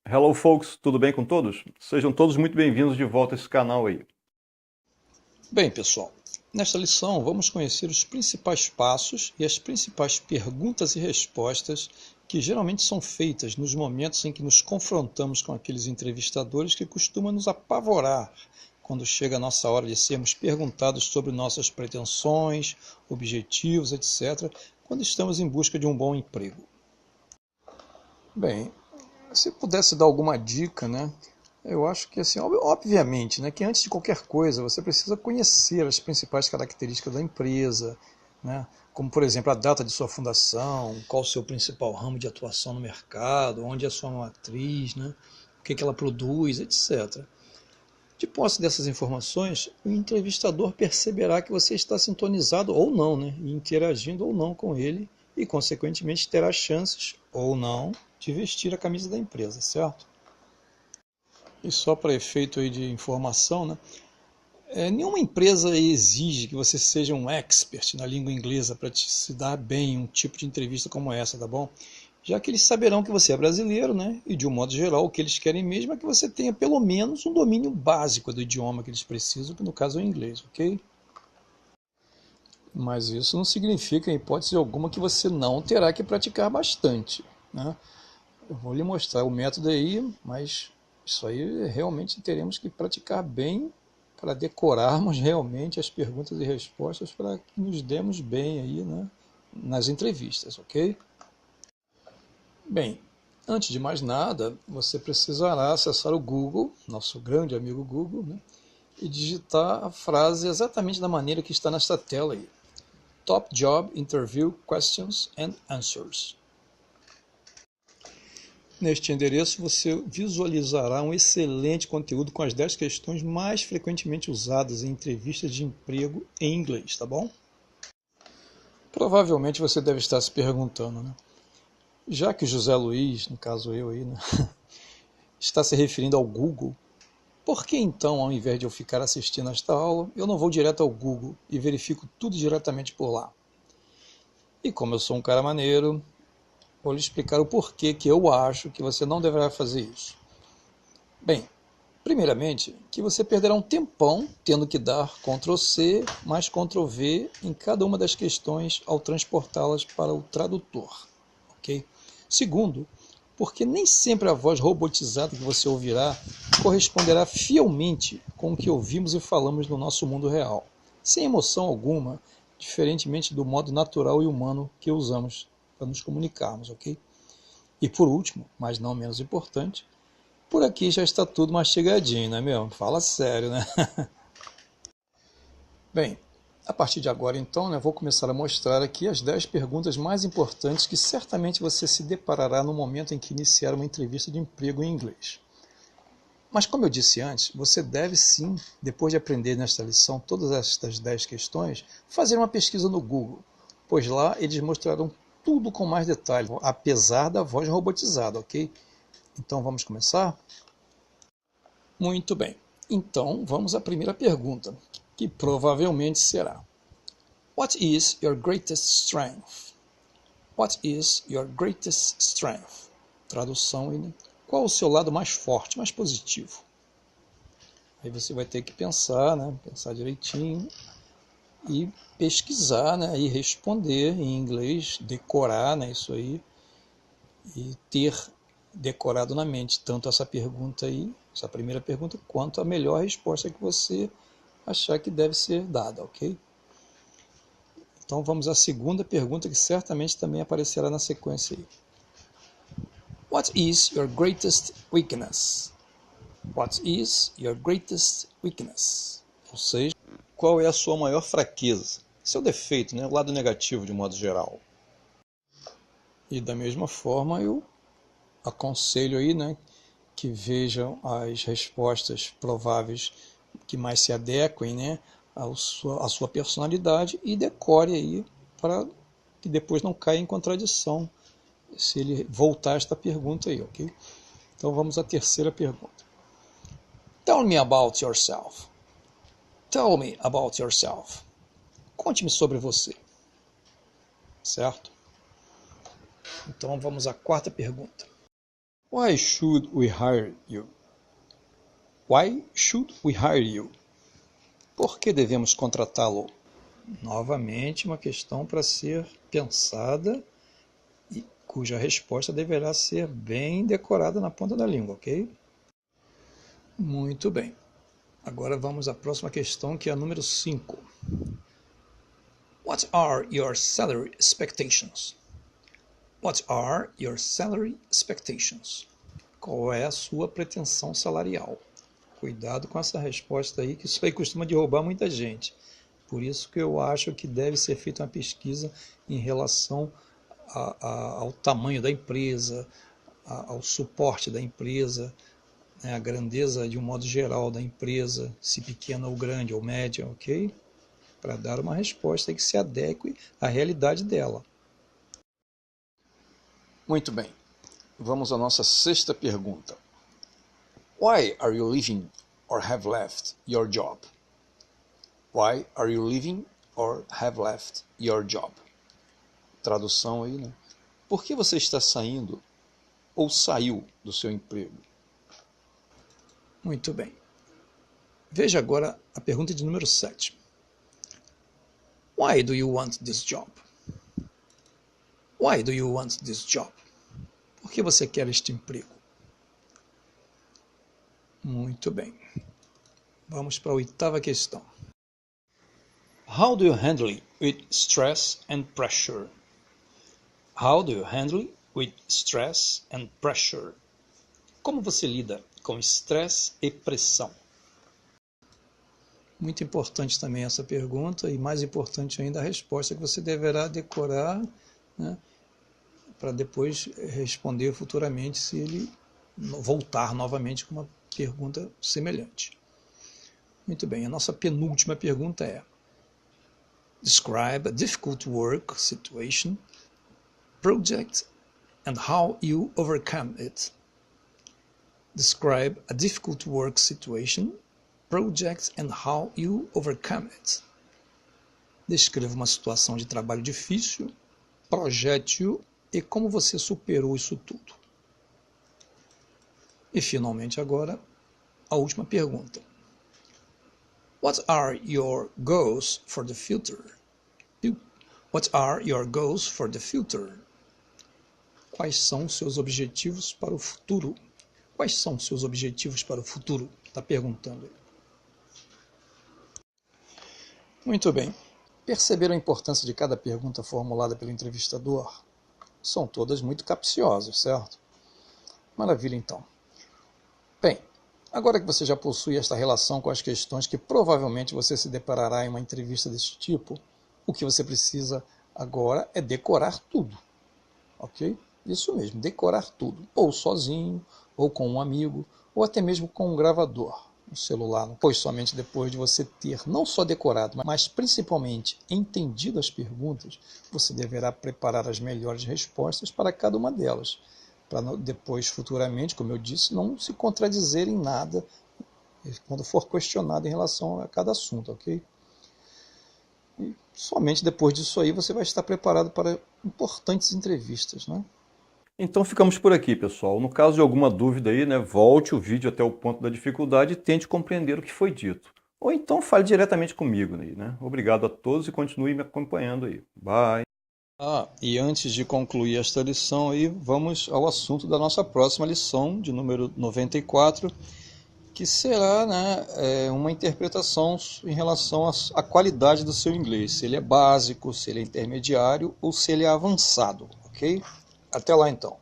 Hello folks, tudo bem com todos? Sejam todos muito bem-vindos de volta a esse canal aí. Bem, pessoal, nesta lição vamos conhecer os principais passos e as principais perguntas e respostas que geralmente são feitas nos momentos em que nos confrontamos com aqueles entrevistadores que costumam nos apavorar quando chega a nossa hora de sermos perguntados sobre nossas pretensões, objetivos, etc., quando estamos em busca de um bom emprego. Bem, se pudesse dar alguma dica, né? Eu acho que, assim, obviamente, né, que antes de qualquer coisa você precisa conhecer as principais características da empresa, né, como, por exemplo, a data de sua fundação, qual o seu principal ramo de atuação no mercado, onde é a sua matriz, né, o que ela produz, etc. De posse dessas informações, o entrevistador perceberá que você está sintonizado ou não, né, e interagindo ou não com ele, e, consequentemente, terá chances ou não de vestir a camisa da empresa, certo? E só para efeito aí de informação, né? Nenhuma empresa exige que você seja um expert na língua inglesa para se dar bem em um tipo de entrevista como essa, tá bom? Já que eles saberão que você é brasileiro, né? E de um modo geral, o que eles querem mesmo é que você tenha pelo menos um domínio básico do idioma que eles precisam, que no caso é o inglês, ok? Mas isso não significa, em hipótese alguma, que você não terá que praticar bastante, né? Eu vou lhe mostrar o método aí, mas isso aí realmente teremos que praticar bem para decorarmos realmente as perguntas e respostas para que nos demos bem aí, né, nas entrevistas, ok? Bem, antes de mais nada, você precisará acessar o Google, nosso grande amigo Google, né, e digitar a frase exatamente da maneira que está nesta tela aí. Top Job Interview Questions and Answers. Neste endereço você visualizará um excelente conteúdo com as 10 questões mais frequentemente usadas em entrevistas de emprego em inglês, tá bom? Provavelmente você deve estar se perguntando, né? Já que José Luiz, no caso eu aí, né, está se referindo ao Google, por que então, ao invés de eu ficar assistindo esta aula, eu não vou direto ao Google e verifico tudo diretamente por lá? E como eu sou um cara maneiro, vou lhe explicar o porquê que eu acho que você não deverá fazer isso. Bem, primeiramente, que você perderá um tempão tendo que dar Ctrl+C mais Ctrl+V em cada uma das questões ao transportá-las para o tradutor, ok? Segundo, porque nem sempre a voz robotizada que você ouvirá corresponderá fielmente com o que ouvimos e falamos no nosso mundo real, sem emoção alguma, diferentemente do modo natural e humano que usamos para nos comunicarmos, ok? E por último, mas não menos importante, por aqui já está tudo mastigadinho, não é mesmo? Fala sério, né? Bem, a partir de agora então, vou começar a mostrar aqui as 10 perguntas mais importantes que certamente você se deparará no momento em que iniciar uma entrevista de emprego em inglês. Mas como eu disse antes, você deve sim, depois de aprender nesta lição todas estas 10 questões, fazer uma pesquisa no Google, pois lá eles mostrarão tudo com mais detalhe, apesar da voz robotizada, ok? Então vamos começar? Muito bem. Então, vamos à primeira pergunta, que provavelmente será: What is your greatest strength? What is your greatest strength? Tradução aí, né? Qual o seu lado mais forte, mais positivo? Aí você vai ter que pensar, né? Pensar direitinho e pesquisar, né? E responder em inglês, decorar, né? Isso aí, e ter decorado na mente tanto essa pergunta aí, essa primeira pergunta, quanto a melhor resposta que você achar que deve ser dada, ok? Então vamos à segunda pergunta que certamente também aparecerá na sequência aí. What is your greatest weakness? What is your greatest weakness? Ou seja, qual é a sua maior fraqueza? Seu defeito, né? O lado negativo de modo geral. E da mesma forma eu aconselho aí, né, que vejam as respostas prováveis que mais se adequem, né, à sua personalidade e decore aí para que depois não caia em contradição se ele voltar a esta pergunta aí, ok? Então vamos à terceira pergunta. Tell me about yourself. Tell me about yourself. Conte-me sobre você. Certo? Então vamos à quarta pergunta. Why should we hire you? Why should we hire you? Por que devemos contratá-lo? Novamente, uma questão para ser pensada e cuja resposta deverá ser bem decorada na ponta da língua, ok? Muito bem. Agora vamos à próxima questão, que é a número 5. What are your salary expectations? What are your salary expectations? Qual é a sua pretensão salarial? Cuidado com essa resposta aí, que isso aí costuma derrubar muita gente. Por isso que eu acho que deve ser feita uma pesquisa em relação ao tamanho da empresa, ao suporte da empresa, né, a grandeza de um modo geral da empresa, se pequena ou grande ou média, ok? Para dar uma resposta que se adeque à realidade dela. Muito bem. Vamos à nossa sexta pergunta. Why are you leaving or have left your job? Why are you leaving or have left your job? Tradução aí, né? Por que você está saindo ou saiu do seu emprego? Muito bem. Veja agora a pergunta de número 7. Why do you want this job? Why do you want this job? Por que você quer este emprego? Muito bem. Vamos para a oitava questão. How do you handle it with stress and pressure? How do you handle it with stress and pressure? Como você lida com estresse e pressão? Muito importante também essa pergunta, e mais importante ainda a resposta que você deverá decorar, né, para depois responder futuramente se ele voltar novamente com uma pergunta semelhante. Muito bem, a nossa penúltima pergunta é: Describe a difficult work situation, project, and how you overcome it. Describe a difficult work situation, project, and how you overcome it. Descreva uma situação de trabalho difícil, projete-o e como você superou isso tudo. E finalmente agora, a última pergunta. What are your goals for the future? What are your goals for the future? Quais são seus objetivos para o futuro? Quais são seus objetivos para o futuro? Está perguntando. Muito bem. Perceberam a importância de cada pergunta formulada pelo entrevistador? São todas muito capciosas, certo? Maravilha, então. Bem, agora que você já possui esta relação com as questões que provavelmente você se deparará em uma entrevista desse tipo, o que você precisa agora é decorar tudo, ok? Isso mesmo, decorar tudo, ou sozinho, ou com um amigo, ou até mesmo com um gravador, um celular, pois somente depois de você ter não só decorado, mas principalmente entendido as perguntas, você deverá preparar as melhores respostas para cada uma delas, para depois, futuramente, como eu disse, não se contradizer em nada quando for questionado em relação a cada assunto, ok? E somente depois disso aí você vai estar preparado para importantes entrevistas, né? Então ficamos por aqui, pessoal. No caso de alguma dúvida aí, né, volte o vídeo até o ponto da dificuldade e tente compreender o que foi dito. Ou então fale diretamente comigo aí, né? Obrigado a todos e continue me acompanhando aí. Bye! E antes de concluir esta lição aí, vamos ao assunto da nossa próxima lição, de número 94, que será, né, uma interpretação em relação à qualidade do seu inglês, se ele é básico, se ele é intermediário ou se ele é avançado, ok? Até lá então.